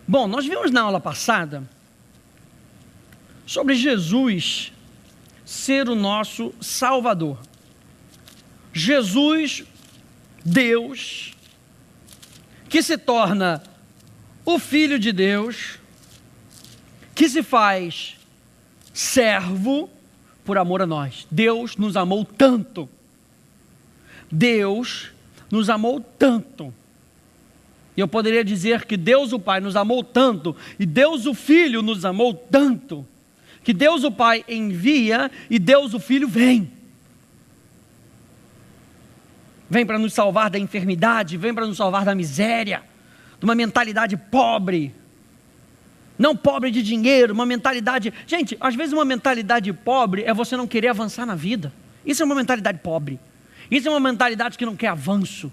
Bom, nós vimos na aula passada sobre Jesus ser o nosso Salvador. Jesus, Deus, que se torna o Filho de Deus, que se faz servo por amor a nós. Deus nos amou tanto. Deus nos amou tanto. E eu poderia dizer que Deus o Pai nos amou tanto, e Deus o Filho nos amou tanto, que Deus o Pai envia e Deus o Filho vem. Vem para nos salvar da enfermidade, vem para nos salvar da miséria, de uma mentalidade pobre. Não pobre de dinheiro, uma mentalidade... Gente, às vezes uma mentalidade pobre é você não querer avançar na vida. Isso é uma mentalidade pobre. Isso é uma mentalidade que não quer avanço.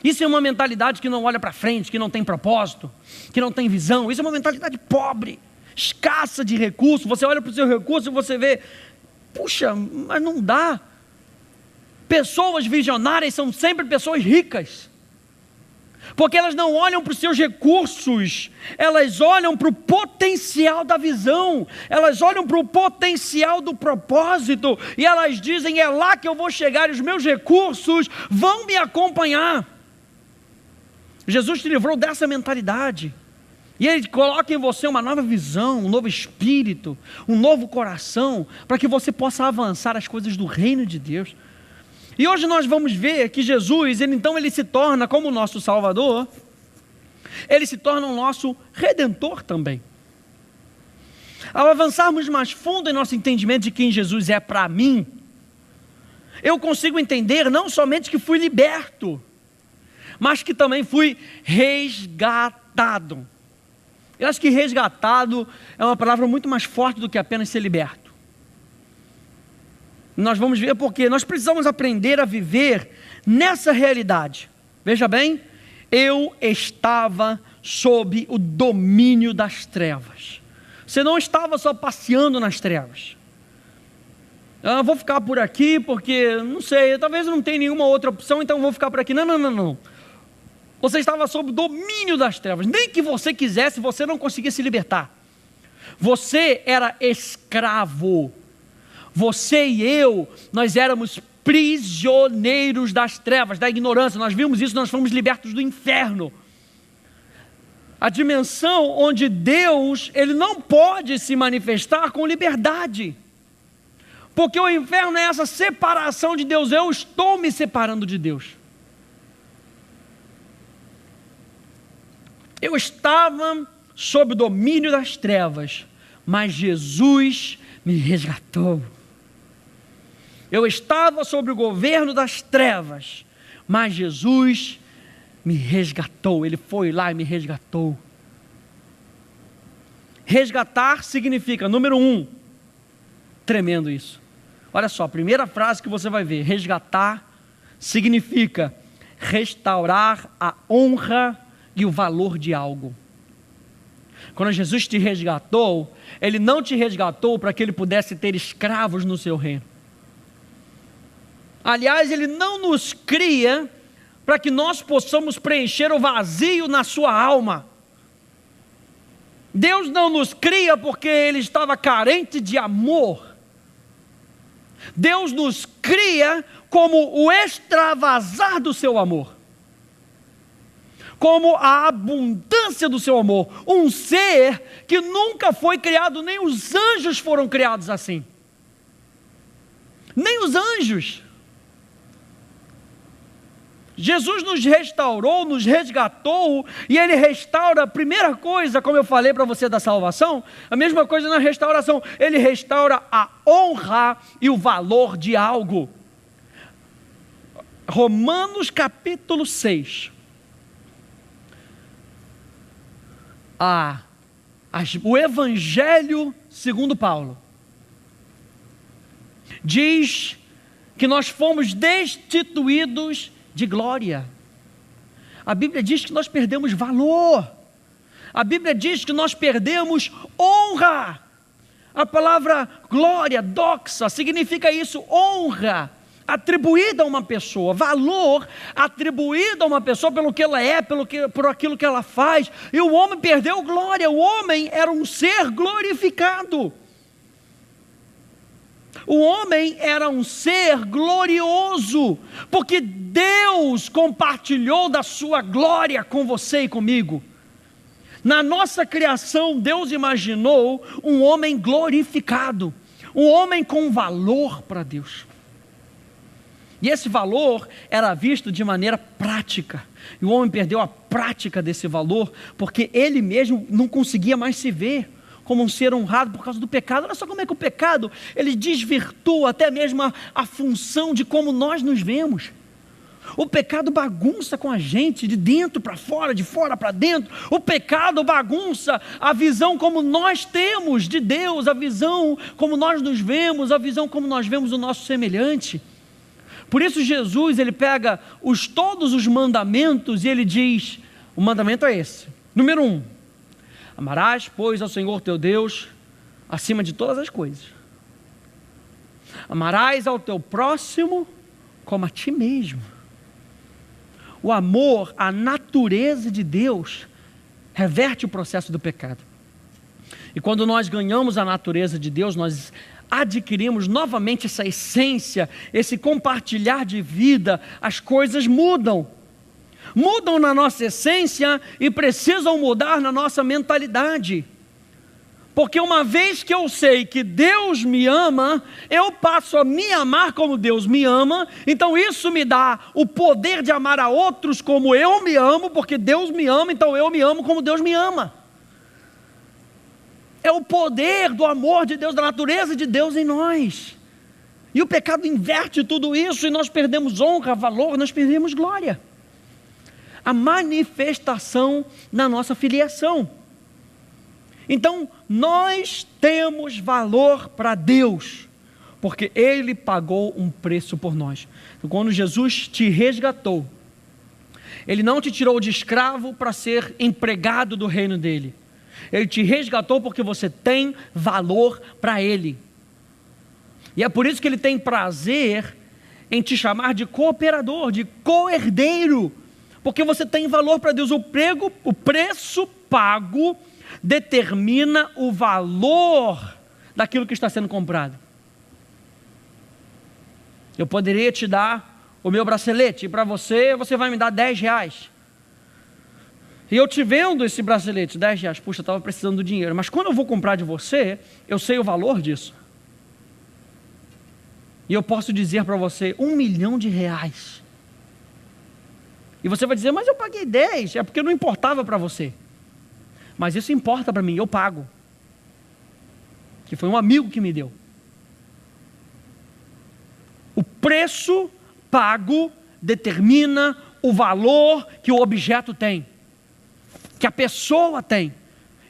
Isso é uma mentalidade que não olha para frente, que não tem propósito, que não tem visão. Isso é uma mentalidade pobre, escassa de recursos. Você olha para o seu recurso e você vê, puxa, mas não dá. Pessoas visionárias são sempre pessoas ricas, porque elas não olham para os seus recursos, elas olham para o potencial da visão, elas olham para o potencial do propósito, e elas dizem, é lá que eu vou chegar, e os meus recursos vão me acompanhar. Jesus te livrou dessa mentalidade, e Ele coloca em você uma nova visão, um novo espírito, um novo coração, para que você possa avançar as coisas do reino de Deus. E hoje nós vamos ver que Jesus, ele se torna como o nosso Salvador, Ele se torna o nosso Redentor também. Ao avançarmos mais fundo em nosso entendimento de quem Jesus é para mim, eu consigo entender não somente que fui liberto, mas que também fui resgatado. Eu acho que resgatado é uma palavra muito mais forte do que apenas ser liberto. Nós vamos ver porque nós precisamos aprender a viver nessa realidade. Veja bem, eu estava sob o domínio das trevas. Você não estava só passeando nas trevas. Vou ficar por aqui porque, não sei, talvez não tenha nenhuma outra opção, então vou ficar por aqui. Não. Você estava sob o domínio das trevas. Nem que você quisesse, você não conseguia se libertar. Você era escravo. Você e eu, nós éramos prisioneiros das trevas, da ignorância. Nós vimos isso, nós fomos libertos do inferno. A dimensão onde Deus, Ele não pode se manifestar com liberdade. Porque o inferno é essa separação de Deus. Eu estou me separando de Deus. Eu estava sob o domínio das trevas, mas Jesus me resgatou. Eu estava sob o governo das trevas, mas Jesus me resgatou. Ele foi lá e me resgatou. Resgatar significa, número 1, tremendo isso. Olha só, a primeira frase que você vai ver, resgatar significa restaurar a honra e o valor de algo. Quando Jesus te resgatou, Ele não te resgatou para que Ele pudesse ter escravos no seu reino. Aliás, Ele não nos cria para que nós possamos preencher o vazio na sua alma. Deus não nos cria porque Ele estava carente de amor. Deus nos cria como o extravasar do seu amor, como a abundância do seu amor, um ser que nunca foi criado, nem os anjos foram criados assim, nem os anjos. Jesus nos restaurou, nos resgatou, e Ele restaura, a primeira coisa, como eu falei para você da salvação, a mesma coisa na restauração, Ele restaura a honra e o valor de algo. Romanos capítulo 6, o Evangelho segundo Paulo, diz que nós fomos destituídos de glória. A Bíblia diz que nós perdemos valor. A Bíblia diz que nós perdemos honra. A palavra glória, doxa, significa isso, honra, atribuída a uma pessoa, valor atribuído a uma pessoa pelo que ela é, por aquilo que ela faz, e o homem perdeu glória. O homem era um ser glorificado. O homem era um ser glorioso, porque Deus compartilhou da sua glória com você e comigo. Na nossa criação, Deus imaginou um homem glorificado, um homem com valor para Deus. E esse valor era visto de maneira prática. E o homem perdeu a prática desse valor, porque ele mesmo não conseguia mais se ver como um ser honrado por causa do pecado. Olha só como é que o pecado, ele desvirtua até mesmo a função de como nós nos vemos. O pecado bagunça com a gente, de dentro para fora, de fora para dentro. O pecado bagunça a visão como nós temos de Deus, a visão como nós nos vemos, a visão como nós vemos o nosso semelhante. Por isso Jesus, ele pega todos os mandamentos e ele diz, o mandamento é esse. Número 1, amarás, pois, ao Senhor teu Deus, acima de todas as coisas. Amarás ao teu próximo como a ti mesmo. O amor, a natureza de Deus, reverte o processo do pecado. E quando nós ganhamos a natureza de Deus, nós adquirimos novamente essa essência, esse compartilhar de vida, as coisas mudam. Mudam na nossa essência e precisam mudar na nossa mentalidade. Porque uma vez que eu sei que Deus me ama, eu passo a me amar como Deus me ama, então isso me dá o poder de amar a outros como eu me amo, porque Deus me ama, então eu me amo como Deus me ama. É o poder do amor de Deus, da natureza de Deus em nós. E o pecado inverte tudo isso e nós perdemos honra, valor, nós perdemos glória. A manifestação na nossa filiação. Então, nós temos valor para Deus, porque Ele pagou um preço por nós. Então, quando Jesus te resgatou, Ele não te tirou de escravo para ser empregado do reino dEle. Ele te resgatou porque você tem valor para Ele. E é por isso que Ele tem prazer em te chamar de cooperador, de co-herdeiro, porque você tem valor para Deus. O preço pago determina o valor daquilo que está sendo comprado. Eu poderia te dar o meu bracelete, e para você vai me dar R$10. E eu te vendo esse bracelete, R$10, puxa, eu estava precisando do dinheiro, mas quando eu vou comprar de você, eu sei o valor disso. E eu posso dizer para você, R$1 milhão. E você vai dizer, mas eu paguei 10, é porque não importava para você. Mas isso importa para mim, eu pago. Que foi um amigo que me deu. O preço pago determina o valor que o objeto tem, que a pessoa tem.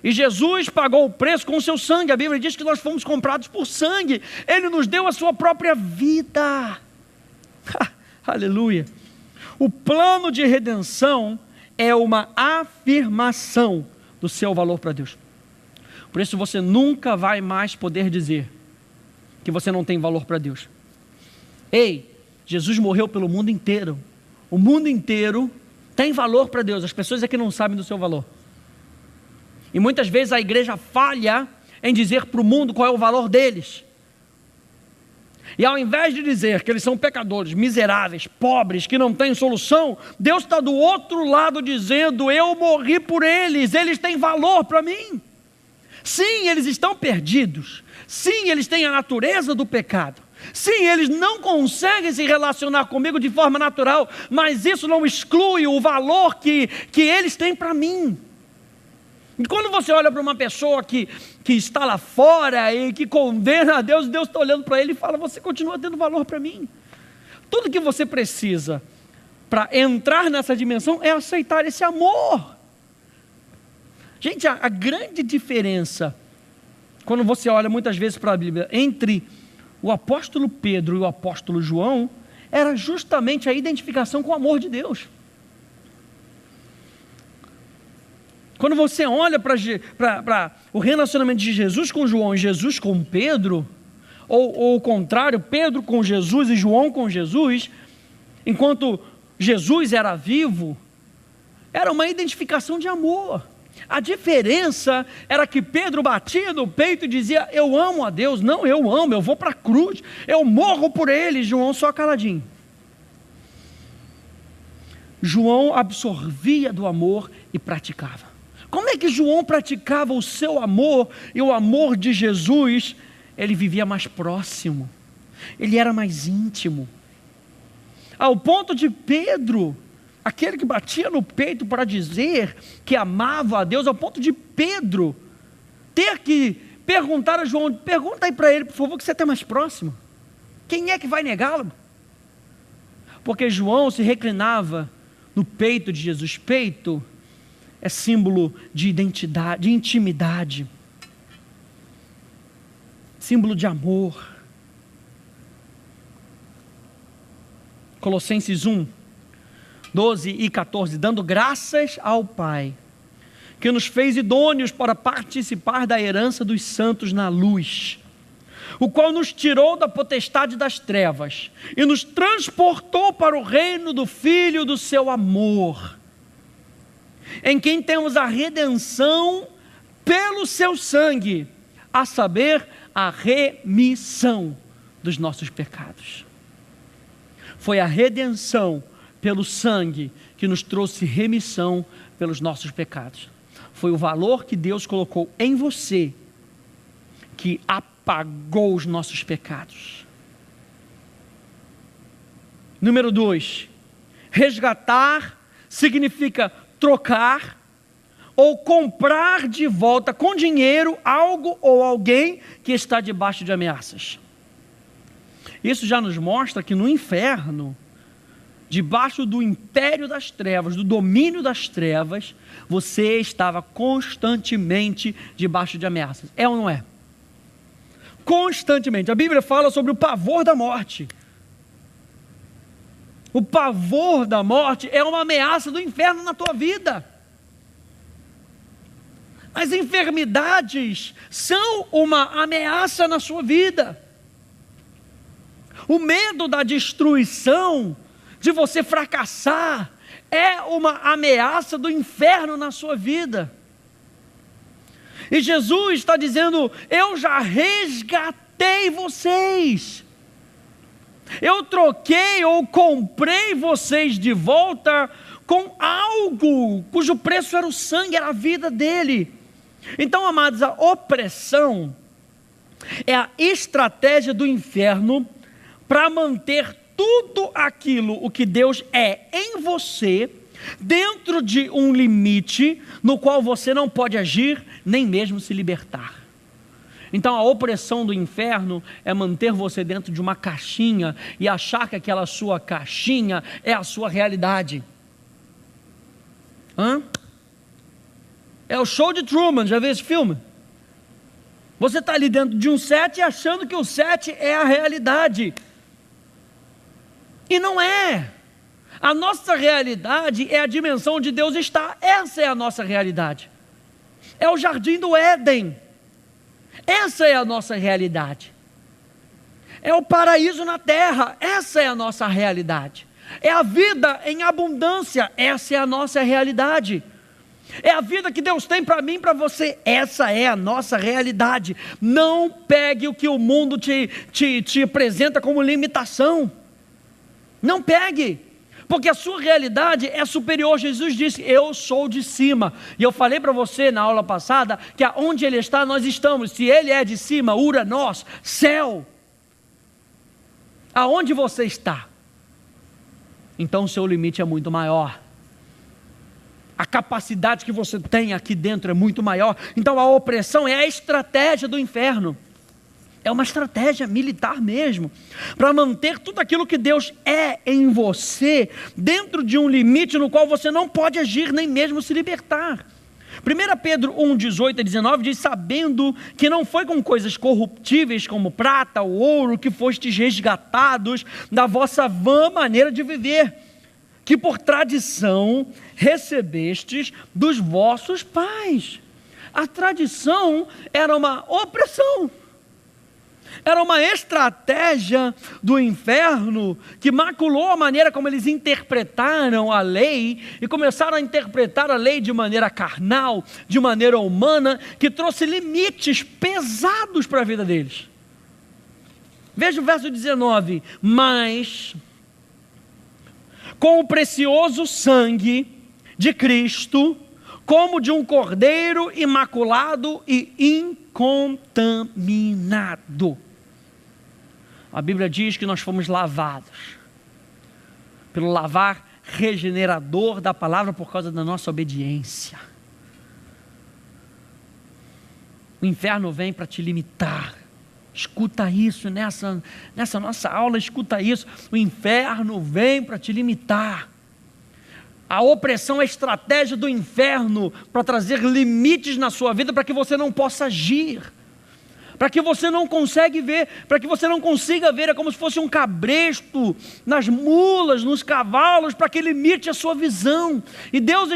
E Jesus pagou o preço com o seu sangue. A Bíblia diz que nós fomos comprados por sangue. Ele nos deu a sua própria vida. Aleluia. O plano de redenção é uma afirmação do seu valor para Deus. Por isso você nunca vai mais poder dizer que você não tem valor para Deus. Ei, Jesus morreu pelo mundo inteiro. O mundo inteiro tem valor para Deus. As pessoas é que não sabem do seu valor. E muitas vezes a igreja falha em dizer para o mundo qual é o valor deles. E ao invés de dizer que eles são pecadores, miseráveis, pobres, que não têm solução, Deus está do outro lado dizendo, eu morri por eles, eles têm valor para mim. Sim, eles estão perdidos. Sim, eles têm a natureza do pecado. Sim, eles não conseguem se relacionar comigo de forma natural, mas isso não exclui o valor que eles têm para mim. E quando você olha para uma pessoa que está lá fora e que condena a Deus, Deus está olhando para ele e fala, você continua tendo valor para mim. Tudo que você precisa para entrar nessa dimensão é aceitar esse amor. Gente, a grande diferença, quando você olha muitas vezes para a Bíblia, entre o apóstolo Pedro e o apóstolo João, era justamente a identificação com o amor de Deus. Quando você olha para o relacionamento de Jesus com João e Jesus com Pedro, ou o contrário, Pedro com Jesus e João com Jesus, enquanto Jesus era vivo, era uma identificação de amor. A diferença era que Pedro batia no peito e dizia: eu amo a Deus. Não, eu amo, eu vou para a cruz, eu morro por ele. João só caladinho. João absorvia do amor e praticava. Como é que João praticava o seu amor e o amor de Jesus? Ele vivia mais próximo, ele era mais íntimo, ao ponto de Pedro, aquele que batia no peito para dizer que amava a Deus, ao ponto de Pedro ter que perguntar a João: pergunta aí para ele, por favor, que você está mais próximo, quem é que vai negá-lo? Porque João se reclinava no peito de Jesus. Peito é símbolo de identidade, de intimidade, símbolo de amor. Colossenses 1, 12 e 14, dando graças ao Pai, que nos fez idôneos para participar da herança dos santos na luz, o qual nos tirou da potestade das trevas e nos transportou para o reino do Filho do seu amor, em quem temos a redenção pelo seu sangue, a saber, a remissão dos nossos pecados. Foi a redenção pelo sangue que nos trouxe remissão pelos nossos pecados. Foi o valor que Deus colocou em você que apagou os nossos pecados. Número 2, resgatar significa trocar ou comprar de volta com dinheiro algo ou alguém que está debaixo de ameaças. Isso já nos mostra que no inferno, debaixo do império das trevas, do domínio das trevas, você estava constantemente debaixo de ameaças. É ou não é? Constantemente. A Bíblia fala sobre o pavor da morte. O pavor da morte é uma ameaça do inferno na tua vida. As enfermidades são uma ameaça na sua vida. O medo da destruição, de você fracassar, é uma ameaça do inferno na sua vida. E Jesus está dizendo: eu já resgatei vocês. Eu troquei ou comprei vocês de volta com algo cujo preço era o sangue, era a vida dele. Então, amados, a opressão é a estratégia do inferno para manter tudo aquilo o que Deus é em você, dentro de um limite no qual você não pode agir, nem mesmo se libertar. Então a opressão do inferno é manter você dentro de uma caixinha e achar que aquela sua caixinha é a sua realidade. É o show de Truman, já viu esse filme? Você está ali dentro de um set achando que o set é a realidade. E não é. A nossa realidade é a dimensão onde Deus está. Essa é a nossa realidade. É o jardim do Éden. Essa é a nossa realidade. É o paraíso na terra. Essa é a nossa realidade. É a vida em abundância. Essa é a nossa realidade. É a vida que Deus tem para mim e para você. Essa é a nossa realidade. Não pegue o que o mundo te apresenta como limitação. Não pegue, porque a sua realidade é superior. Jesus disse: eu sou de cima. E eu falei para você na aula passada que aonde Ele está, nós estamos. Se Ele é de cima, ura nós, céu. Aonde você está? Então o seu limite é muito maior. A capacidade que você tem aqui dentro é muito maior. Então a opressão é a estratégia do inferno. É uma estratégia militar mesmo, para manter tudo aquilo que Deus é em você, dentro de um limite no qual você não pode agir, nem mesmo se libertar. 1 Pedro 1, 18 a 19 diz: sabendo que não foi com coisas corruptíveis como prata ou ouro que fostes resgatados da vossa vã maneira de viver, que por tradição recebestes dos vossos pais. A tradição era uma opressão. era uma estratégia do inferno que maculou a maneira como eles interpretaram a lei e começaram a interpretar a lei de maneira carnal, de maneira humana, que trouxe limites pesados para a vida deles. Veja o verso 19: mas com o precioso sangue de Cristo, como de um cordeiro imaculado e incontaminado. A Bíblia diz que nós fomos lavados pelo lavar regenerador da palavra por causa da nossa obediência. O inferno vem para te limitar. Escuta isso nessa nossa aula, escuta isso. O inferno vem para te limitar. A opressão é a estratégia do inferno para trazer limites na sua vida, para que você não possa agir, para que você não consiga ver, é como se fosse um cabresto nas mulas, nos cavalos, para que limite a sua visão. E Deus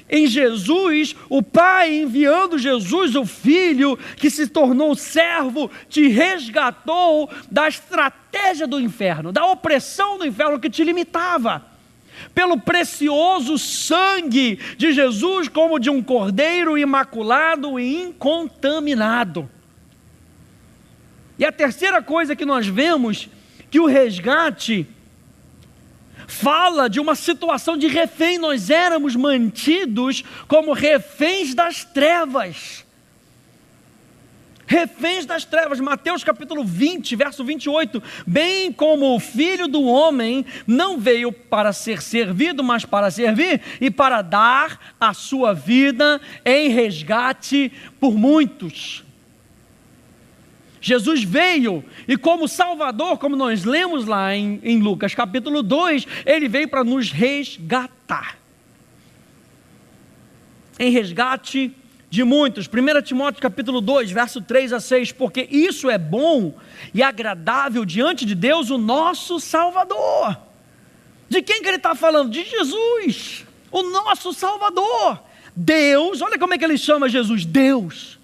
em Jesus, o Pai enviando Jesus, o Filho, que se tornou servo, te resgatou da estratégia do inferno, da opressão do inferno que te limitava. Pelo precioso sangue de Jesus, como de um cordeiro imaculado e incontaminado. E a terceira coisa que nós vemos, que o resgate fala de uma situação de refém. Nós éramos mantidos como reféns das trevas. Reféns das trevas. Mateus capítulo 20, verso 28. Bem como o Filho do Homem não veio para ser servido, mas para servir e para dar a sua vida em resgate por muitos. Jesus veio e como Salvador, como nós lemos lá em Lucas capítulo 2, Ele veio para nos resgatar. Em resgate de muitos. 1 Timóteo capítulo 2, verso 3 a 6, porque isso é bom e agradável diante de Deus, o nosso Salvador. De quem que ele está falando? De Jesus, o nosso Salvador. Deus, olha como é que ele chama Jesus, Deus,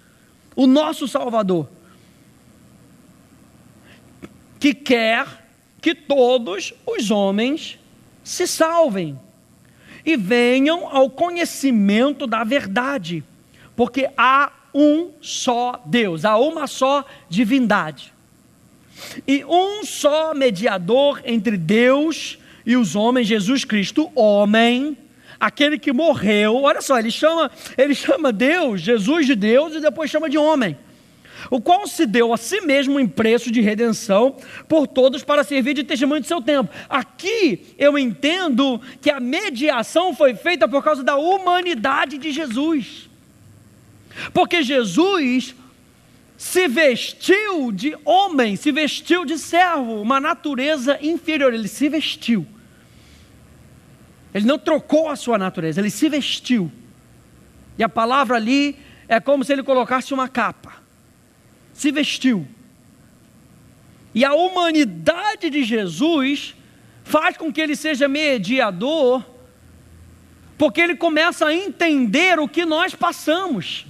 o nosso Salvador, que quer que todos os homens se salvem e venham ao conhecimento da verdade. Porque há um só Deus, há uma só divindade, e um só mediador entre Deus e os homens, Jesus Cristo, homem, aquele que morreu. Olha só, ele chama Deus, Jesus de Deus, e depois chama de homem, o qual se deu a si mesmo em preço de redenção por todos para servir de testemunho de seu tempo. Aqui eu entendo que a mediação foi feita por causa da humanidade de Jesus. Porque Jesus se vestiu de homem, se vestiu de servo, uma natureza inferior, ele se vestiu. Ele não trocou a sua natureza, ele se vestiu. E a palavra ali é como se ele colocasse uma capa. Se vestiu. E a humanidade de Jesus faz com que ele seja mediador, porque ele começa a entender o que nós passamos.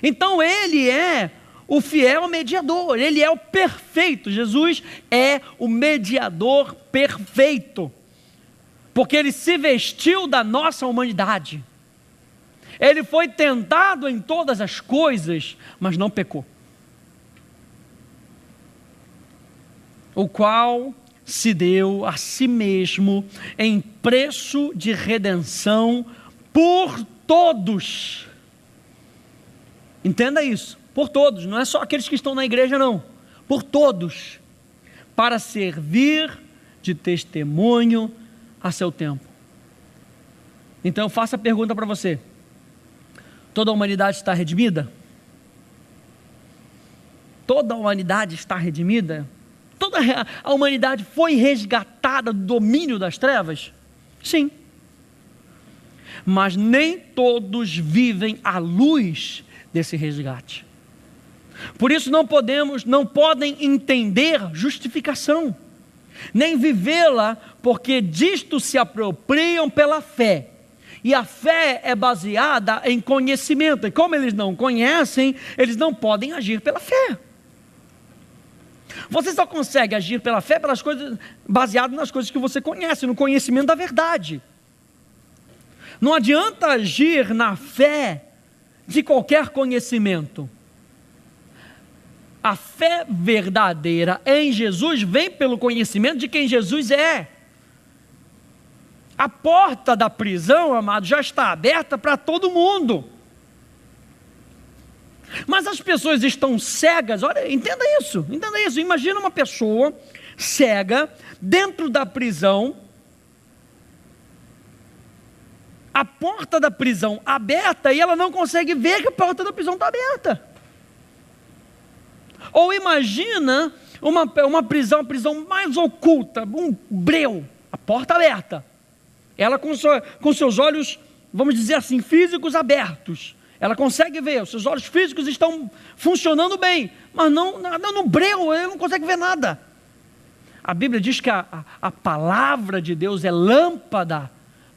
Então ele é o fiel mediador, ele é o perfeito. Jesus é o mediador perfeito, porque ele se vestiu da nossa humanidade. Ele foi tentado em todas as coisas, mas não pecou. O qual se deu a si mesmo em preço de redenção por todos. Entenda isso, por todos, não é só aqueles que estão na igreja não, por todos, para servir de testemunho a seu tempo. Então eu faço a pergunta para você: toda a humanidade está redimida? Toda a humanidade está redimida? Toda a humanidade foi resgatada do domínio das trevas? Sim. Mas nem todos vivem à luz desse resgate. Por isso não podem entender justificação, nem vivê-la, porque disto se apropriam pela fé. E a fé é baseada em conhecimento, e como eles não conhecem, eles não podem agir pela fé. Você só consegue agir pela fé pelas coisas, baseado nas coisas que você conhece, no conhecimento da verdade. Não adianta agir na fé de qualquer conhecimento. A fé verdadeira em Jesus vem pelo conhecimento de quem Jesus é. A porta da prisão, amado, já está aberta para todo mundo. Mas as pessoas estão cegas. Olha, entenda isso. Imagina uma pessoa cega dentro da prisão, a porta da prisão aberta e ela não consegue ver que a porta da prisão está aberta. Ou imagina uma prisão, a prisão mais oculta, um breu, a porta aberta. Ela com seus olhos, vamos dizer assim, físicos abertos. Ela consegue ver, os seus olhos físicos estão funcionando bem, mas não no breu, ele não consegue ver nada. A Bíblia diz que a palavra de Deus é lâmpada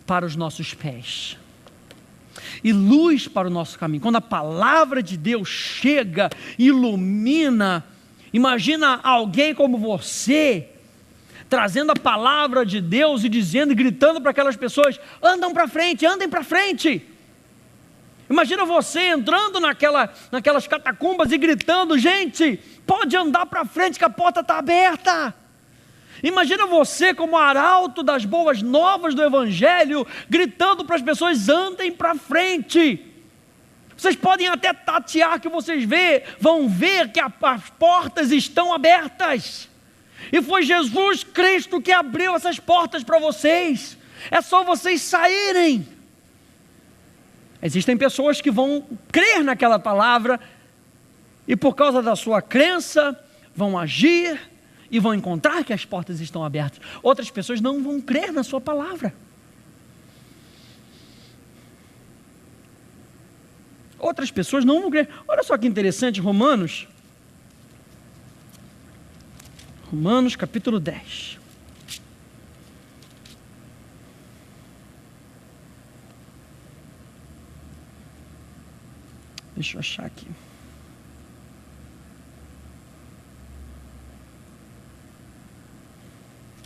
para os nossos pés e luz para o nosso caminho. Quando a palavra de Deus chega, ilumina. Imagina alguém como você, trazendo a palavra de Deus e dizendo e gritando para aquelas pessoas: andem para frente. Imagina você entrando naquelas catacumbas e gritando: gente, pode andar para frente que a porta está aberta. Imagina você como arauto das boas novas do Evangelho, gritando para as pessoas: andem para frente. Vocês podem até tatear que vocês vão ver que as portas estão abertas. E foi Jesus Cristo que abriu essas portas para vocês. É só vocês saírem. Existem pessoas que vão crer naquela palavra e por causa da sua crença vão agir e vão encontrar que as portas estão abertas. Outras pessoas não vão crer na sua palavra. Outras pessoas não vão crer. Olha só que interessante, Romanos capítulo 10. Deixa eu achar aqui.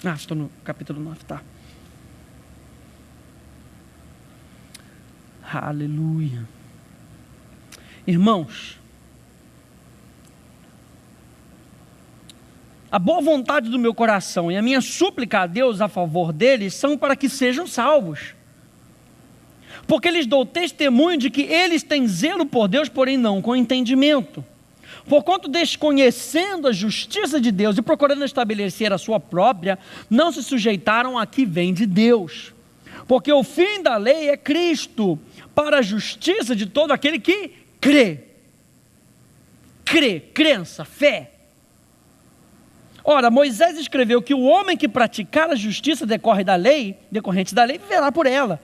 Estou no capítulo 9, tá. Aleluia. Irmãos, a boa vontade do meu coração e a minha súplica a Deus a favor deles são para que sejam salvos. Porque lhes dou testemunho de que eles têm zelo por Deus, porém não com entendimento. Porquanto, desconhecendo a justiça de Deus e procurando estabelecer a sua própria, não se sujeitaram a que vem de Deus. Porque o fim da lei é Cristo, para a justiça de todo aquele que crê. Crença, fé. Ora, Moisés escreveu que o homem que praticar a justiça decorrente da lei, viverá por ela.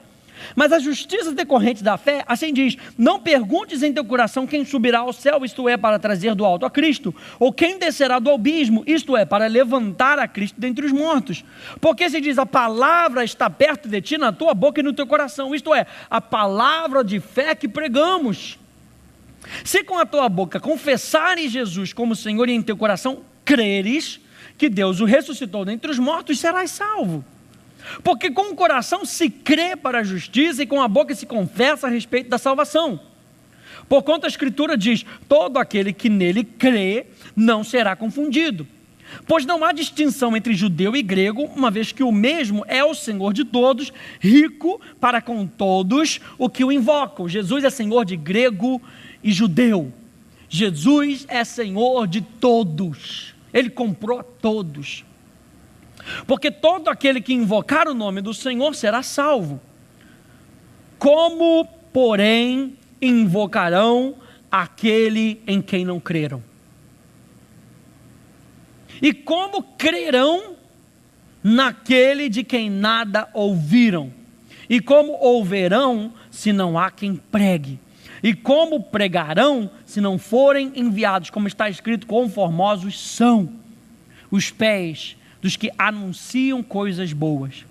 Mas a justiça decorrente da fé, assim diz: não perguntes em teu coração quem subirá ao céu, isto é, para trazer do alto a Cristo, ou quem descerá do abismo, isto é, para levantar a Cristo dentre os mortos. Porque se diz: a palavra está perto de ti, na tua boca e no teu coração, isto é, a palavra de fé que pregamos. Se com a tua boca confessares Jesus como Senhor e em teu coração creres que Deus o ressuscitou dentre os mortos, serás salvo. Porque com o coração se crê para a justiça e com a boca se confessa a respeito da salvação. Porquanto a Escritura diz: todo aquele que nele crê não será confundido. Pois não há distinção entre judeu e grego, uma vez que o mesmo é o Senhor de todos, rico para com todos o que o invocam. Jesus é Senhor de grego e judeu. Jesus é Senhor de todos. Ele comprou a todos. Porque todo aquele que invocar o nome do Senhor será salvo. Como, porém, invocarão aquele em quem não creram? E como crerão naquele de quem nada ouviram? E como ouvirão se não há quem pregue? E como pregarão se não forem enviados? Como está escrito: quão formosos são os pés dos que anunciam coisas boas.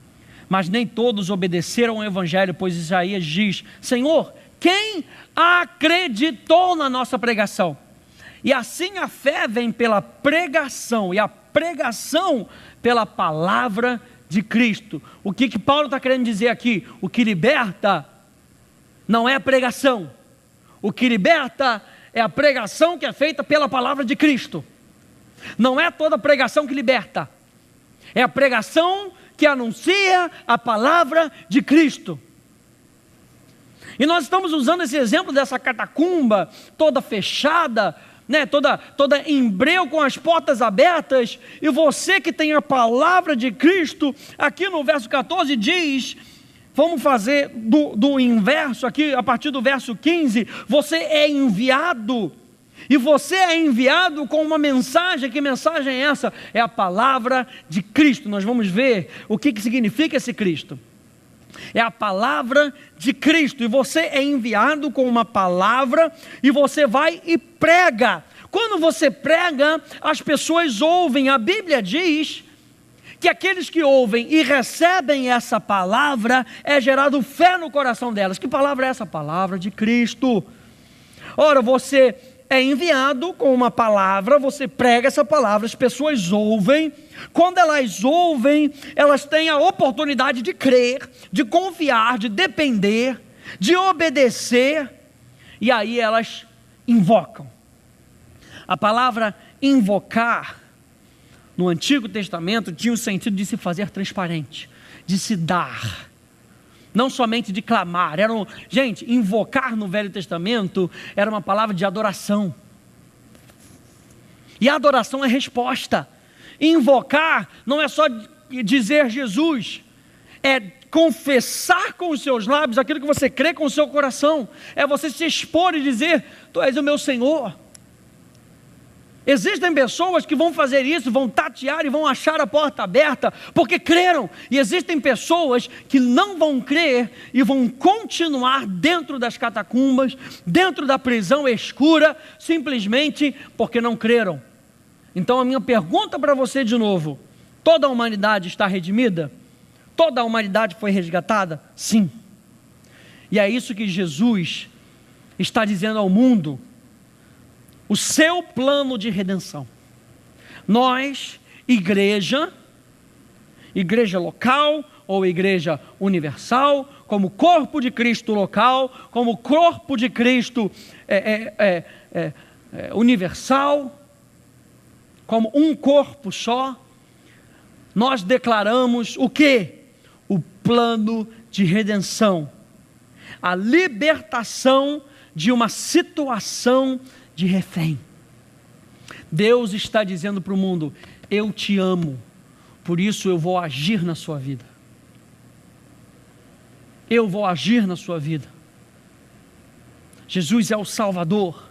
Mas nem todos obedeceram ao Evangelho, pois Isaías diz: Senhor, quem acreditou na nossa pregação? E assim a fé vem pela pregação, e a pregação pela palavra de Cristo. O que Paulo está querendo dizer aqui? O que liberta não é a pregação. O que liberta é a pregação que é feita pela palavra de Cristo. Não é toda pregação que liberta. É a pregação que anuncia a palavra de Cristo. E nós estamos usando esse exemplo dessa catacumba toda fechada, né, toda em breu, com as portas abertas, e você que tem a palavra de Cristo, aqui no verso 14 diz, vamos fazer do inverso aqui, a partir do verso 15, você é enviado, e você é enviado com uma mensagem. Que mensagem é essa? É a palavra de Cristo. Nós vamos ver o que significa esse Cristo. É a palavra de Cristo, e você é enviado com uma palavra, e você vai e prega. Quando você prega, as pessoas ouvem. A Bíblia diz que aqueles que ouvem e recebem essa palavra, é gerado fé no coração delas. Que palavra é essa? Palavra de Cristo. Ora, você é enviado com uma palavra, você prega essa palavra, as pessoas ouvem. Quando elas ouvem, elas têm a oportunidade de crer, de confiar, de depender, de obedecer, e aí elas invocam. A palavra invocar, no Antigo Testamento, tinha o sentido de se fazer transparente, de se dar, não somente de clamar. Gente, invocar no Velho Testamento era uma palavra de adoração, e a adoração é resposta. Invocar não é só dizer Jesus, é confessar com os seus lábios aquilo que você crê com o seu coração, é você se expor e dizer: Tu és o meu Senhor. Existem pessoas que vão fazer isso, vão tatear e vão achar a porta aberta, porque creram. E existem pessoas que não vão crer e vão continuar dentro das catacumbas, dentro da prisão escura, simplesmente porque não creram. Então a minha pergunta para você de novo: toda a humanidade está redimida? Toda a humanidade foi resgatada? Sim. E é isso que Jesus está dizendo ao mundo. O seu plano de redenção. Nós, igreja local ou igreja universal, como corpo de Cristo local, como corpo de Cristo universal, como um corpo só, nós declaramos o quê? O plano de redenção, a libertação de uma situação de refém. Deus está dizendo para o mundo: eu te amo, por isso eu vou agir na sua vida. Eu vou agir na sua vida. Jesus é o Salvador,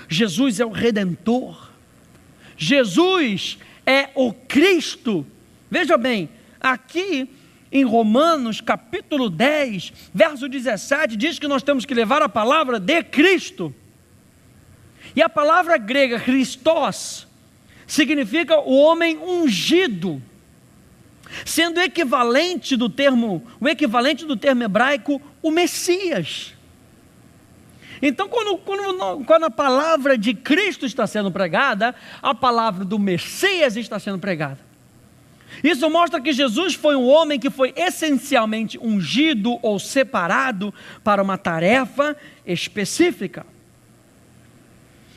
Jesus é o Redentor, Jesus é o Cristo. Veja bem, aqui em Romanos capítulo 10, verso 17, diz que nós temos que levar a palavra de Cristo. E a palavra grega Christos significa o homem ungido, sendo o equivalente do termo hebraico, o Messias. Então, quando a palavra de Cristo está sendo pregada, a palavra do Messias está sendo pregada. Isso mostra que Jesus foi um homem que foi essencialmente ungido ou separado para uma tarefa específica.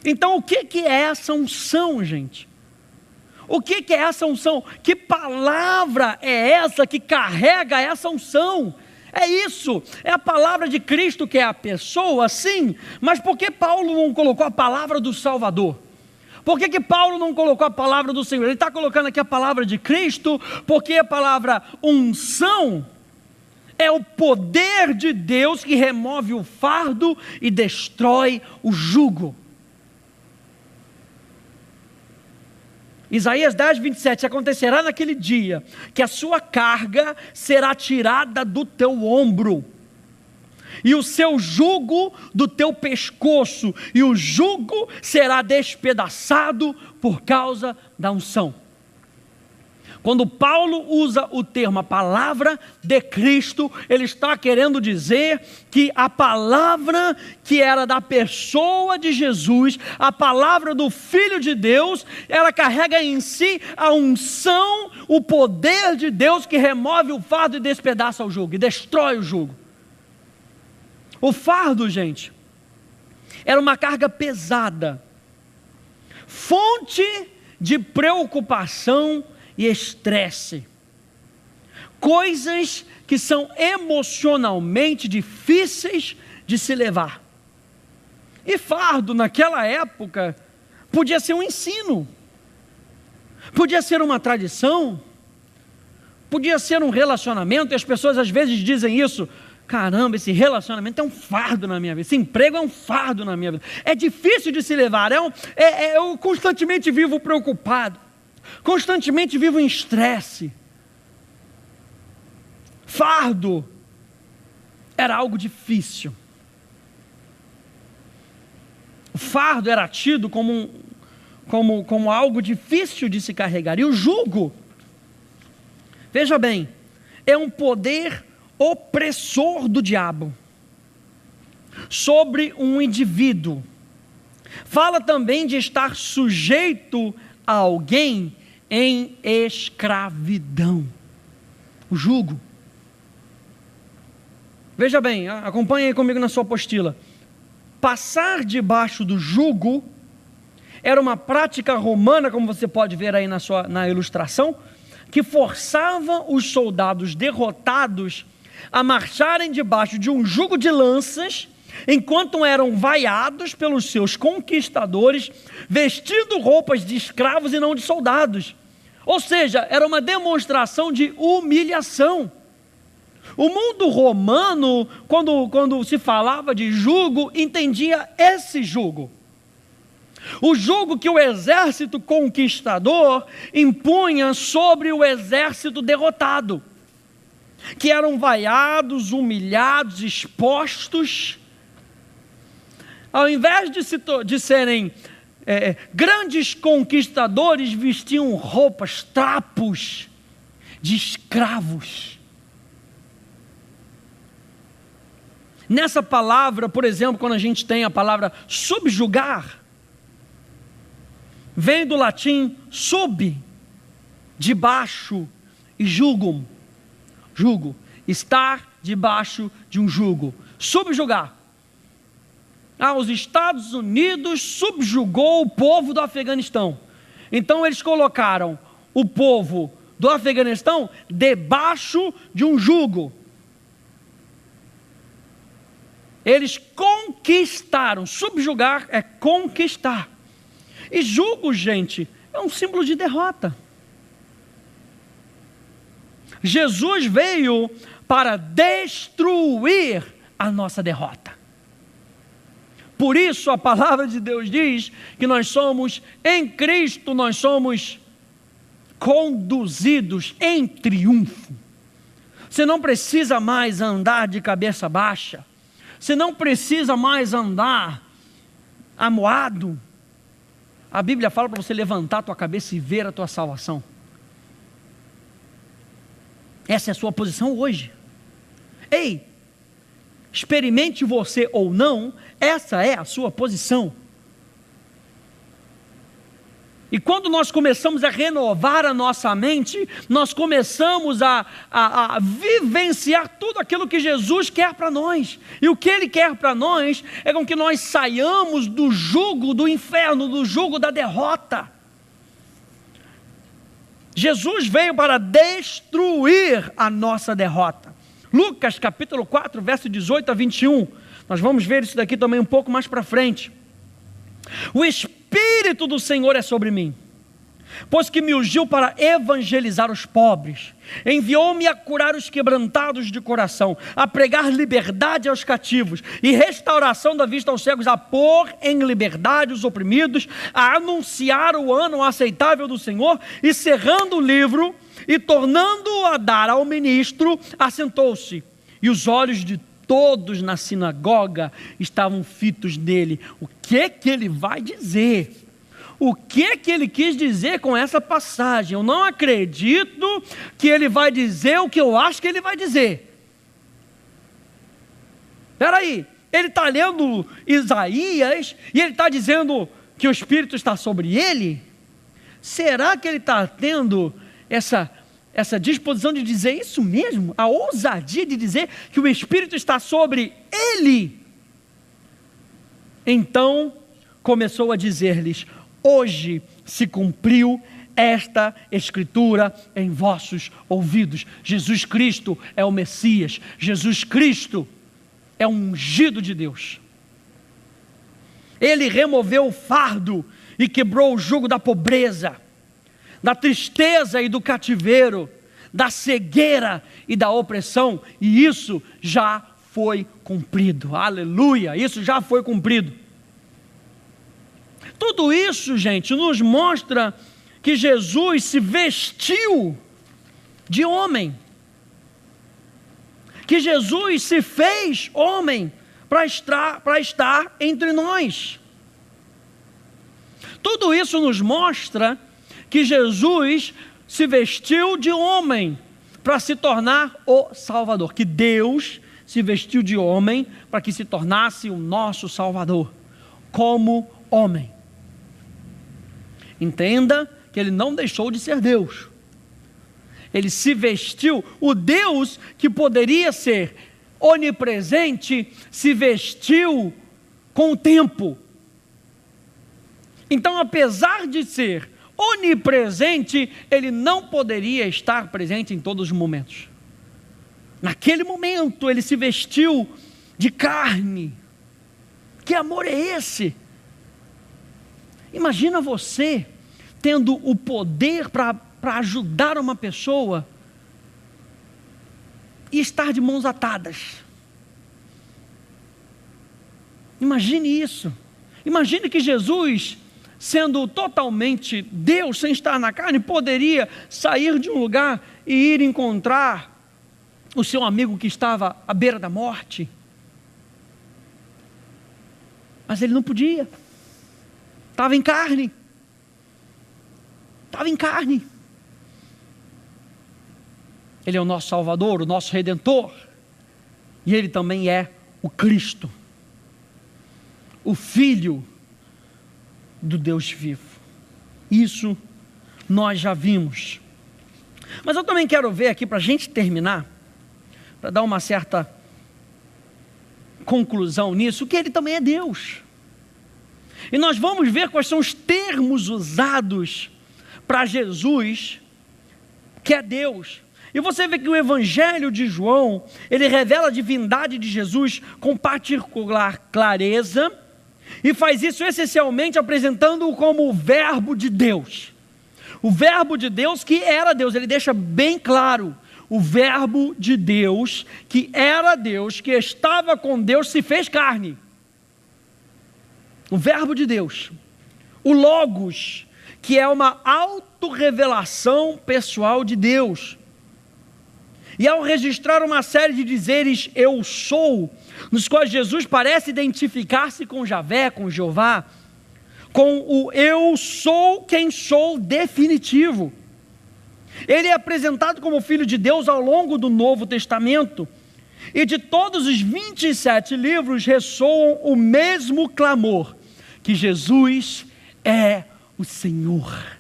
Então, o que é essa unção, gente? O que é essa unção? Que palavra é essa que carrega essa unção? É isso, é a palavra de Cristo, que é a pessoa, sim, mas por que Paulo não colocou a palavra do Salvador? Por que Paulo não colocou a palavra do Senhor? Ele está colocando aqui a palavra de Cristo, porque a palavra unção é o poder de Deus que remove o fardo e destrói o jugo. Isaías 10, 27, acontecerá naquele dia, que a sua carga será tirada do teu ombro, e o seu jugo do teu pescoço, e o jugo será despedaçado por causa da unção. Quando Paulo usa o termo a palavra de Cristo, ele está querendo dizer que a palavra que era da pessoa de Jesus, a palavra do Filho de Deus, ela carrega em si a unção, o poder de Deus que remove o fardo e despedaça o jugo, e destrói o jugo. O fardo, gente, era uma carga pesada, fonte de preocupação e estresse, coisas que são emocionalmente difíceis de se levar. E fardo naquela época podia ser um ensino, podia ser uma tradição, podia ser um relacionamento, e as pessoas às vezes dizem isso: caramba, esse relacionamento é um fardo na minha vida, esse emprego é um fardo na minha vida, é difícil de se levar, eu constantemente vivo preocupado, constantemente vivo em estresse. Fardo era algo difícil. O fardo era tido como algo difícil de se carregar. E o jugo, veja bem, é um poder opressor do diabo sobre um indivíduo. Fala também de estar sujeito a alguém em escravidão. O jugo. Veja bem, acompanhe aí comigo na sua apostila. Passar debaixo do jugo era uma prática romana, como você pode ver aí na ilustração, que forçava os soldados derrotados a marcharem debaixo de um jugo de lanças, enquanto eram vaiados pelos seus conquistadores, vestindo roupas de escravos e não de soldados. Ou seja, era uma demonstração de humilhação. O mundo romano, quando se falava de jugo, entendia esse jugo. O jugo que o exército conquistador impunha sobre o exército derrotado, que eram vaiados, humilhados, expostos. Ao invés de serem grandes conquistadores, vestiam roupas, trapos de escravos. Nessa palavra, por exemplo, quando a gente tem a palavra subjugar, vem do latim sub, debaixo, e jugum, jugo, estar debaixo de um jugo, subjugar. Os Estados Unidos subjugou o povo do Afeganistão, então eles colocaram o povo do Afeganistão debaixo de um jugo. Eles conquistaram. Subjugar é conquistar. E jugo, gente, é um símbolo de derrota. Jesus veio para destruir a nossa derrota. Por isso a palavra de Deus diz que nós somos, em Cristo, nós somos conduzidos em triunfo. Você não precisa mais andar de cabeça baixa. Você não precisa mais andar amuado. A Bíblia fala para você levantar a tua cabeça e ver a tua salvação. Essa é a sua posição hoje. Ei, experimente você ou não, essa é a sua posição. E quando nós começamos a renovar a nossa mente, nós começamos a vivenciar tudo aquilo que Jesus quer para nós. E o que Ele quer para nós é com que nós saiamos do jugo do inferno, do jugo da derrota. Jesus veio para destruir a nossa derrota. Lucas capítulo 4, verso 18 a 21. Nós vamos ver isso daqui também um pouco mais para frente. O Espírito do Senhor é sobre mim, pois que me ungiu para evangelizar os pobres, enviou-me a curar os quebrantados de coração, a pregar liberdade aos cativos e restauração da vista aos cegos, a pôr em liberdade os oprimidos, a anunciar o ano aceitável do Senhor. E cerrando o livro e tornando-o a dar ao ministro, assentou-se, e os olhos de todos na sinagoga estavam fitos nele. O que ele vai dizer? o que ele quis dizer com essa passagem. Eu não acredito que ele vai dizer o que eu acho que ele vai dizer. Espera aí, ele está lendo Isaías e ele está dizendo que o Espírito está sobre ele? Será que ele está tendo essa disposição de dizer isso mesmo? A ousadia de dizer que o Espírito está sobre ele? Então começou a dizer-lhes: hoje se cumpriu esta escritura em vossos ouvidos. Jesus Cristo é o Messias, Jesus Cristo é o ungido de Deus. Ele removeu o fardo e quebrou o jugo da pobreza, da tristeza e do cativeiro, da cegueira e da opressão, e isso já foi cumprido. Aleluia, isso já foi cumprido. Tudo isso, gente, nos mostra que Jesus se vestiu de homem, que Jesus se fez homem para estar entre nós. Tudo isso nos mostra que Jesus se vestiu de homem para se tornar o Salvador, que Deus se vestiu de homem para que se tornasse o nosso Salvador, como homem. Entenda que ele não deixou de ser Deus. Ele se vestiu, o Deus que poderia ser onipresente, se vestiu com o tempo. Então, apesar de ser onipresente, ele não poderia estar presente em todos os momentos. Naquele momento, ele se vestiu de carne. Que amor é esse? Imagina você tendo o poder para ajudar uma pessoa e estar de mãos atadas. Imagine isso. Imagine que Jesus, sendo totalmente Deus, sem estar na carne, poderia sair de um lugar e ir encontrar o seu amigo que estava à beira da morte. Mas ele não podia. Estava em carne. Estava em carne. Ele é o nosso Salvador, o nosso Redentor. E ele também é o Cristo, o Filho do Deus vivo. Isso nós já vimos. Mas eu também quero ver aqui, para a gente terminar, para dar uma certa conclusão nisso, que ele também é Deus. E nós vamos ver quais são os termos usados para Jesus, que é Deus. E você vê que o Evangelho de João, ele revela a divindade de Jesus com particular clareza, e faz isso essencialmente apresentando-o como o Verbo de Deus. O Verbo de Deus que era Deus, ele deixa bem claro, o Verbo de Deus que era Deus, que estava com Deus, se fez carne. O Verbo de Deus, o Logos, que é uma autorrevelação pessoal de Deus. E ao registrar uma série de dizeres eu sou, nos quais Jesus parece identificar-se com Javé, com Jeová, com o eu sou quem sou definitivo. Ele é apresentado como Filho de Deus ao longo do Novo Testamento, e de todos os 27 livros ressoam o mesmo clamor, que Jesus é o Senhor.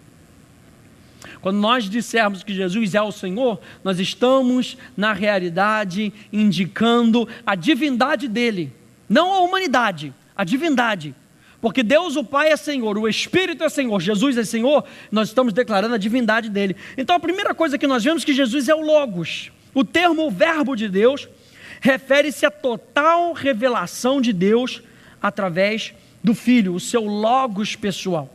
Quando nós dissermos que Jesus é o Senhor, nós estamos, na realidade, indicando a divindade dele, não a humanidade, a divindade. Porque Deus o Pai é Senhor, o Espírito é Senhor, Jesus é Senhor, nós estamos declarando a divindade dele. Então a primeira coisa que nós vemos é que Jesus é o Logos. O termo Verbo de Deus refere-se à total revelação de Deus através do Filho, o seu Logos pessoal.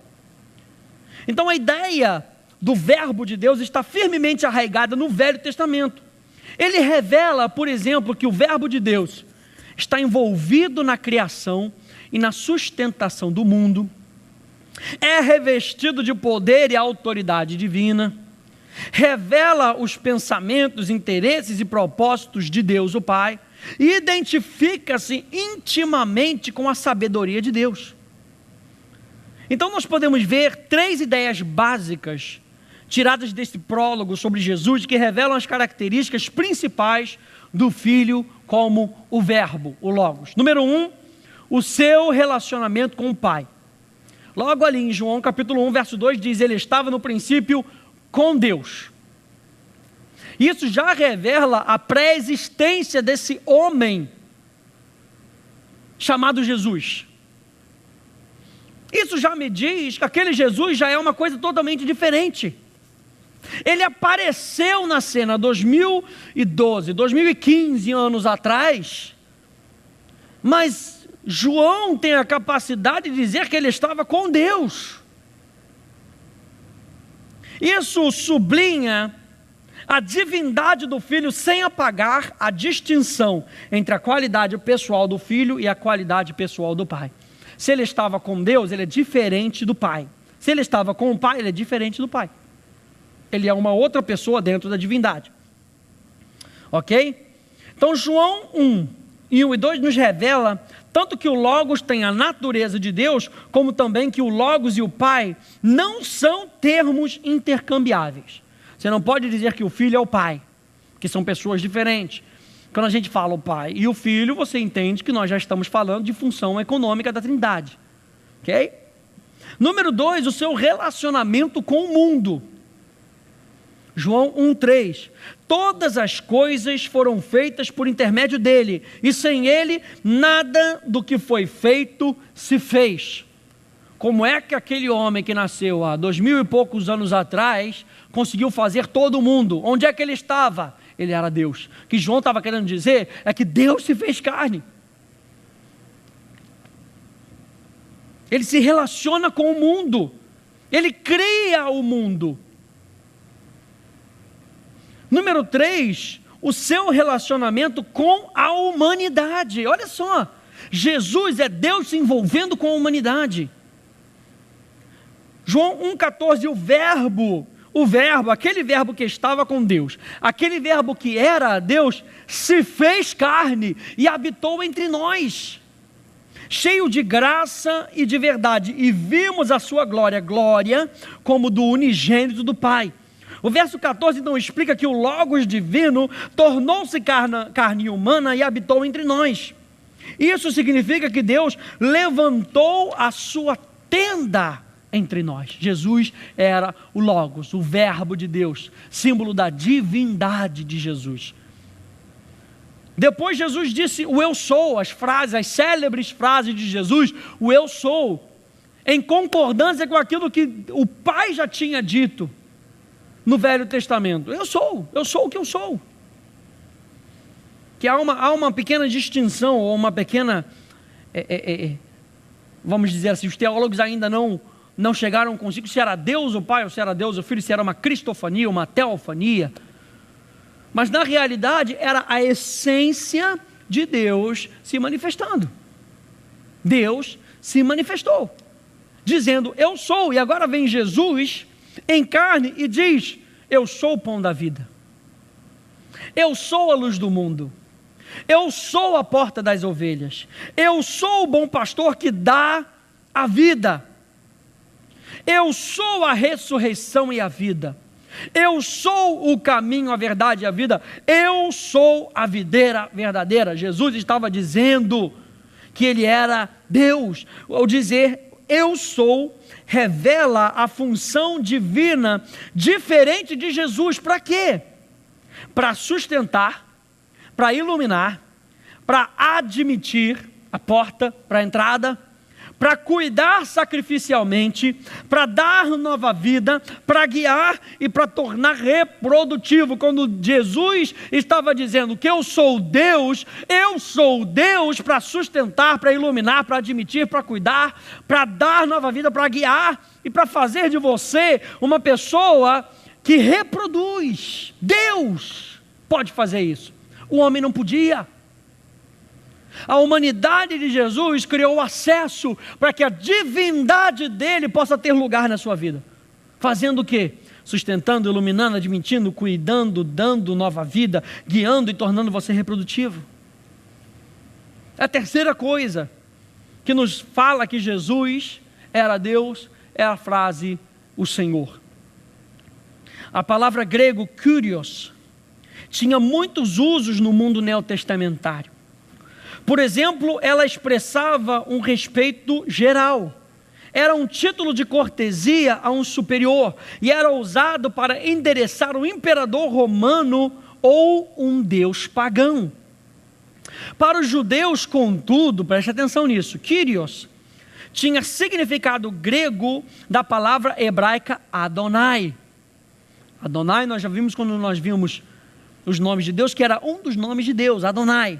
Então a ideia do Verbo de Deus está firmemente arraigada no Velho Testamento. Ele revela, por exemplo, que o Verbo de Deus está envolvido na criação e na sustentação do mundo, é revestido de poder e autoridade divina, revela os pensamentos, interesses e propósitos de Deus o Pai, e identifica-se intimamente com a sabedoria de Deus. Então nós podemos ver 3 ideias básicas tiradas desse prólogo sobre Jesus, que revelam as características principais do Filho como o Verbo, o Logos. Número 1, o seu relacionamento com o Pai. Logo ali em João capítulo 1, verso 2, diz: ele estava no princípio com Deus. Isso já revela a pré-existência desse homem chamado Jesus. Isso já me diz que aquele Jesus já é uma coisa totalmente diferente. Ele apareceu na cena 2012, 2015 anos atrás, mas João tem a capacidade de dizer que ele estava com Deus. Isso sublinha a divindade do Filho sem apagar a distinção entre a qualidade pessoal do Filho e a qualidade pessoal do Pai. Se ele estava com Deus, ele é diferente do Pai. Se ele estava com o Pai, ele é diferente do Pai. Ele é uma outra pessoa dentro da divindade. Ok? Então João 1 e 1 e 2 nos revela tanto que o Logos tem a natureza de Deus, como também que o Logos e o Pai não são termos intercambiáveis. Você não pode dizer que o Filho é o Pai, que são pessoas diferentes. Quando a gente fala o Pai e o Filho, você entende que nós já estamos falando de função econômica da Trindade. Ok? Número 2, o seu relacionamento com o mundo. João 1,3: todas as coisas foram feitas por intermédio dele, e sem ele, nada do que foi feito se fez. Como é que aquele homem que nasceu há 2000 e poucos anos atrás conseguiu fazer todo mundo? Onde é que ele estava? Ele era Deus. O que João estava querendo dizer é que Deus se fez carne. Ele se relaciona com o mundo. Ele cria o mundo. Número 3, o seu relacionamento com a humanidade. Olha só, Jesus é Deus se envolvendo com a humanidade. João 1,14, o verbo, aquele verbo que estava com Deus, aquele verbo que era Deus, se fez carne e habitou entre nós, cheio de graça e de verdade, e vimos a sua glória, glória como do unigênito do Pai. O verso 14 então explica que o Logos divino tornou-se carne humana e habitou entre nós. Isso significa que Deus levantou a sua tenda entre nós. Jesus era o Logos, o Verbo de Deus, símbolo da divindade de Jesus. Depois Jesus disse o eu sou, as célebres frases de Jesus, o eu sou, em concordância com aquilo que o Pai já tinha dito no Velho Testamento. Eu sou o que eu sou. Que há uma pequena distinção, ou uma pequena, vamos dizer assim, os teólogos ainda não chegaram consigo, se era Deus o Pai, ou se era Deus o Filho, se era uma cristofania, uma teofania, mas na realidade era a essência de Deus se manifestando. Deus se manifestou, dizendo eu sou, e agora vem Jesus em carne e diz: eu sou o pão da vida, eu sou a luz do mundo, eu sou a porta das ovelhas, eu sou o bom pastor que dá a vida, eu sou a ressurreição e a vida, eu sou o caminho, a verdade e a vida, eu sou a videira verdadeira. Jesus estava dizendo que ele era Deus. Ao dizer eu sou, revela a função divina diferente de Jesus. Para quê? Para sustentar, para iluminar, para admitir a porta para a entrada, para cuidar sacrificialmente, para dar nova vida, para guiar e para tornar reprodutivo. Quando Jesus estava dizendo que eu sou Deus para sustentar, para iluminar, para admitir, para cuidar, para dar nova vida, para guiar e para fazer de você uma pessoa que reproduz. Deus pode fazer isso, o homem não podia. A humanidade de Jesus criou acesso para que a divindade dele possa ter lugar na sua vida. Fazendo o quê? Sustentando, iluminando, admitindo, cuidando, dando nova vida, guiando e tornando você reprodutivo. A terceira coisa que nos fala que Jesus era Deus, é a frase o Senhor. A palavra grego Kyrios tinha muitos usos no mundo neotestamentário. Por exemplo, ela expressava um respeito geral. Era um título de cortesia a um superior e era usado para endereçar um imperador romano ou um deus pagão. Para os judeus, contudo, preste atenção nisso, Kyrios tinha significado grego da palavra hebraica Adonai. Adonai nós já vimos quando nós vimos os nomes de Deus, que era um dos nomes de Deus, Adonai.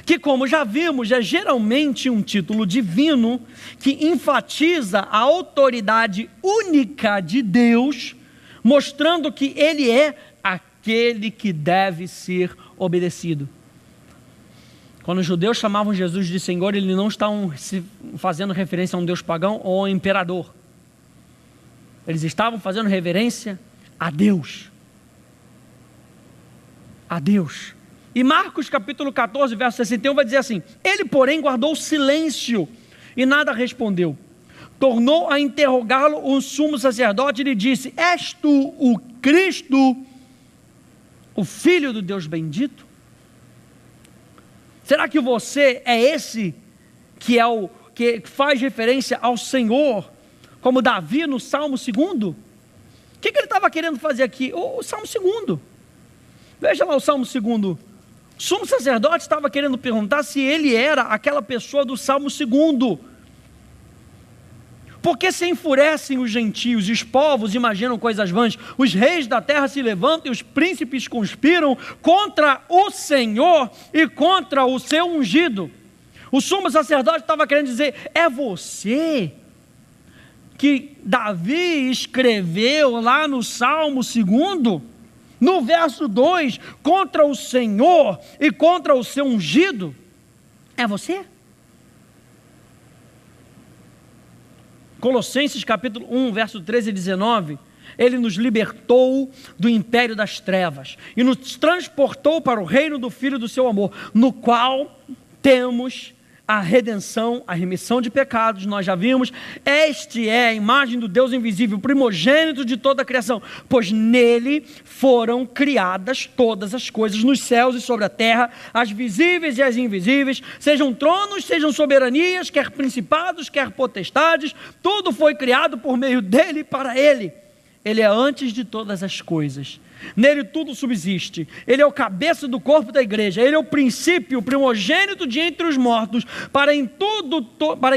Que, como já vimos, é geralmente um título divino que enfatiza a autoridade única de Deus, mostrando que Ele é aquele que deve ser obedecido. Quando os judeus chamavam Jesus de Senhor, eles não estavam fazendo referência a um Deus pagão ou a um imperador. Eles estavam fazendo reverência a Deus. A Deus. E Marcos capítulo 14, verso 61 vai dizer assim: ele, porém, guardou silêncio e nada respondeu. Tornou a interrogá-lo um sumo sacerdote e lhe disse: és tu o Cristo, o Filho do Deus bendito? Será que você é esse que é o que faz referência ao Senhor, como Davi no Salmo 2? O que ele estava querendo fazer aqui? O Salmo 2. Veja lá o Salmo 2. O sumo sacerdote estava querendo perguntar se ele era aquela pessoa do Salmo 2. Porque se enfurecem os gentios, e os povos imaginam coisas vãs, os reis da terra se levantam e os príncipes conspiram contra o Senhor e contra o seu ungido. O sumo sacerdote estava querendo dizer: é você que Davi escreveu lá no Salmo 2, no verso 2, contra o Senhor e contra o seu ungido? É você? Colossenses capítulo 1, verso 13 e 19, ele nos libertou do império das trevas e nos transportou para o reino do Filho do seu amor, no qual temos a redenção, a remissão de pecados. Nós já vimos, este é a imagem do Deus invisível, primogênito de toda a criação, pois nele foram criadas todas as coisas nos céus e sobre a terra, as visíveis e as invisíveis, sejam tronos, sejam soberanias, quer principados, quer potestades, tudo foi criado por meio dele e para ele. Ele é antes de todas as coisas, nele tudo subsiste, ele é o cabeça do corpo da igreja, ele é o princípio, o primogênito de entre os mortos, para em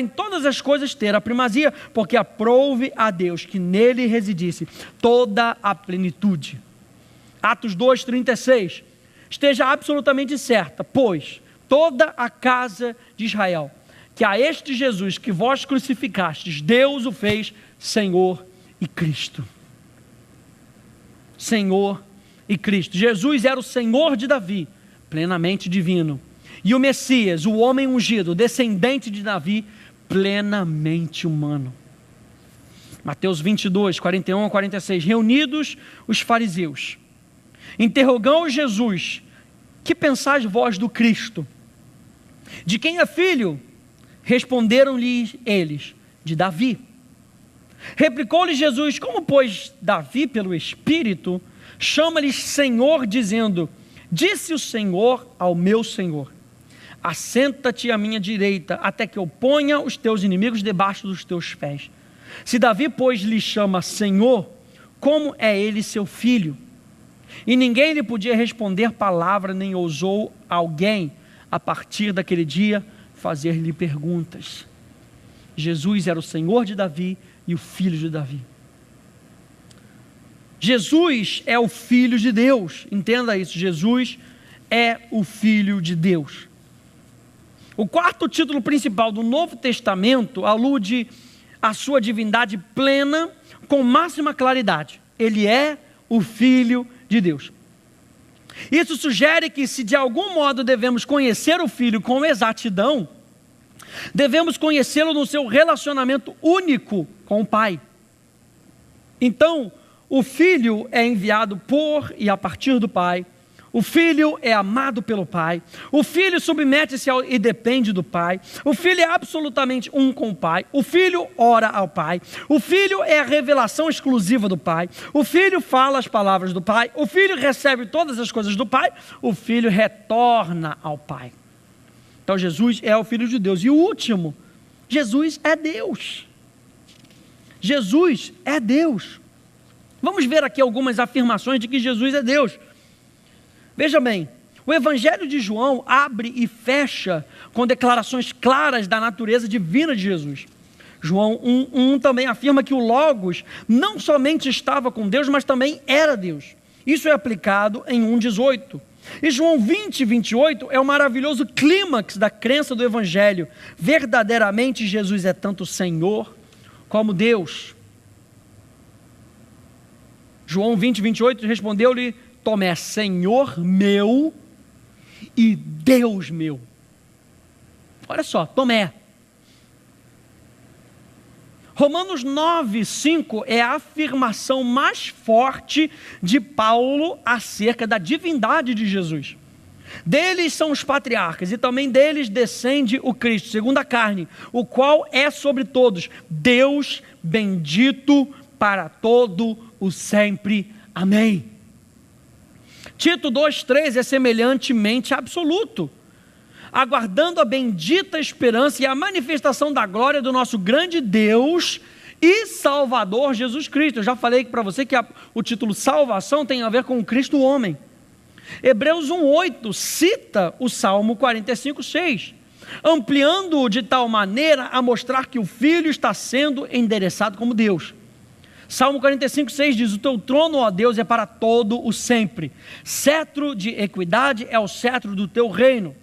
todas as coisas ter a primazia, porque aprouve a Deus que nele residisse toda a plenitude. Atos 2:36, esteja absolutamente certa, pois toda a casa de Israel, que a este Jesus que vós crucificastes, Deus o fez Senhor e Cristo. Senhor e Cristo. Jesus era o Senhor de Davi, plenamente divino, e o Messias, o homem ungido, descendente de Davi, plenamente humano. Mateus 22, 41 a 46, reunidos os fariseus, interrogou Jesus: que pensais vós do Cristo? De quem é filho? Responderam-lhe eles: de Davi. Replicou-lhe Jesus: como pois Davi pelo Espírito chama-lhes Senhor, dizendo: disse o Senhor ao meu Senhor, assenta-te à minha direita, até que eu ponha os teus inimigos debaixo dos teus pés. Se Davi, pois, lhe chama Senhor, como é ele seu filho? E ninguém lhe podia responder palavra, nem ousou alguém, a partir daquele dia, fazer-lhe perguntas. Jesus era o Senhor de Davi e o filho de Davi. Jesus é o Filho de Deus, entenda isso, Jesus é o Filho de Deus. O quarto título principal do Novo Testamento alude à sua divindade plena com máxima claridade. Ele é o Filho de Deus. Isso sugere que, se de algum modo devemos conhecer o Filho com exatidão, devemos conhecê-lo no seu relacionamento único com o Pai. Então, o Filho é enviado por e a partir do Pai, O Filho é amado pelo Pai, o Filho submete-se e depende do Pai, o Filho é absolutamente um com o Pai, o Filho ora ao Pai, o Filho é a revelação exclusiva do Pai, o Filho fala as palavras do Pai, o Filho recebe todas as coisas do Pai, o Filho retorna ao Pai. Então Jesus é o Filho de Deus. E o último, Jesus é Deus. Jesus é Deus. Vamos ver aqui algumas afirmações de que Jesus é Deus. Veja bem, o Evangelho de João abre e fecha com declarações claras da natureza divina de Jesus. João 1:1 também afirma que o Logos não somente estava com Deus, mas também era Deus. Isso é aplicado em 1:18. E João 20:28 é o maravilhoso clímax da crença do Evangelho. Verdadeiramente Jesus é tanto Senhor como Deus. João 20:28 respondeu-lhe Tomé, Senhor meu e Deus meu. Olha só, Tomé. Romanos 9:5 é a afirmação mais forte de Paulo acerca da divindade de Jesus. Deles são os patriarcas, e também deles descende o Cristo, segundo a carne, o qual é sobre todos, Deus bendito para todo o sempre. Amém. Tito 2:3 é semelhantemente absoluto, aguardando a bendita esperança e a manifestação da glória do nosso grande Deus e Salvador Jesus Cristo. Eu já falei para você que o título salvação tem a ver com o Cristo homem. Hebreus 1:8 cita o Salmo 45:6, ampliando-o de tal maneira a mostrar que o Filho está sendo endereçado como Deus. Salmo 45:6 diz, o teu trono, ó Deus, é para todo o sempre. Cetro de equidade é o cetro do teu reino.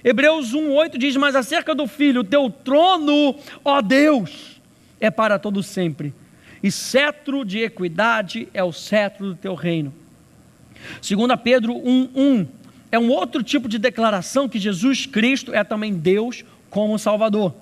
Hebreus 1:8 diz, mas acerca do Filho, o teu trono, ó Deus, é para todo o sempre. E cetro de equidade é o cetro do teu reino. 2 Pedro 1:1 é um outro tipo de declaração que Jesus Cristo é também Deus como Salvador.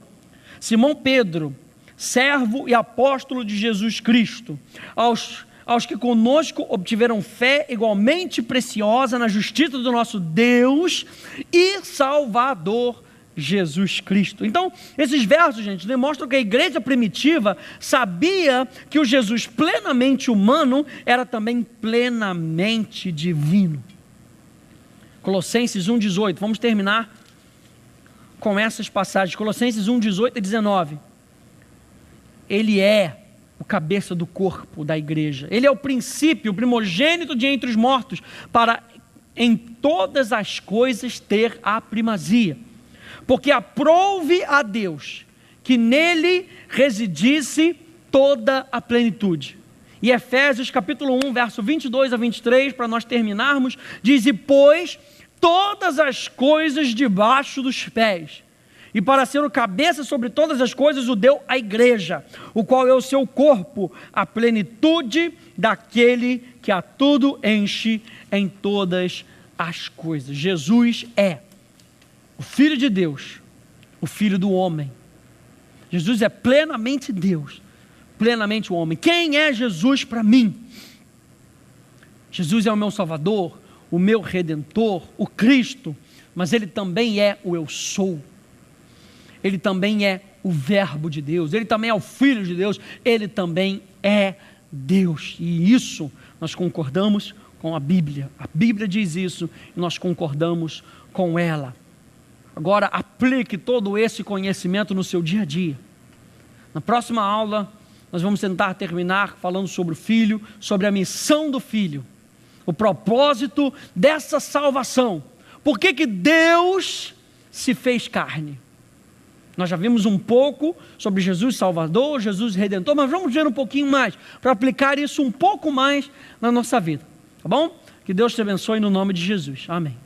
Simão Pedro, servo e apóstolo de Jesus Cristo, aos que conosco obtiveram fé igualmente preciosa na justiça do nosso Deus e Salvador Jesus Cristo. Então, esses versos, gente, demonstram que a igreja primitiva sabia que o Jesus plenamente humano era também plenamente divino. Colossenses 1:18, vamos terminar com essas passagens, Colossenses 1:18 e 19. Ele é o cabeça do corpo da igreja. Ele é o princípio, o primogênito de entre os mortos, para em todas as coisas ter a primazia. Porque aprouve a Deus que nele residisse toda a plenitude. E Efésios capítulo 1, verso 22 a 23, para nós terminarmos, diz, e pôs todas as coisas debaixo dos pés, e para ser o cabeça sobre todas as coisas o deu à igreja, o qual é o seu corpo, a plenitude daquele que a tudo enche em todas as coisas. Jesus é o Filho de Deus, o Filho do homem. Jesus é plenamente Deus, plenamente o homem. Quem é Jesus para mim? Jesus é o meu Salvador, o meu Redentor, o Cristo, mas Ele também é o eu sou. Ele também é o Verbo de Deus, Ele também é o Filho de Deus, Ele também é Deus. E isso nós concordamos com a Bíblia diz isso e nós concordamos com ela. Agora aplique todo esse conhecimento no seu dia a dia. Na próxima aula nós vamos tentar terminar falando sobre o Filho, sobre a missão do Filho, o propósito dessa salvação. Por que que Deus se fez carne? Nós já vimos um pouco sobre Jesus Salvador, Jesus Redentor, mas vamos ver um pouquinho mais, para aplicar isso um pouco mais na nossa vida, tá bom? Que Deus te abençoe no nome de Jesus, amém.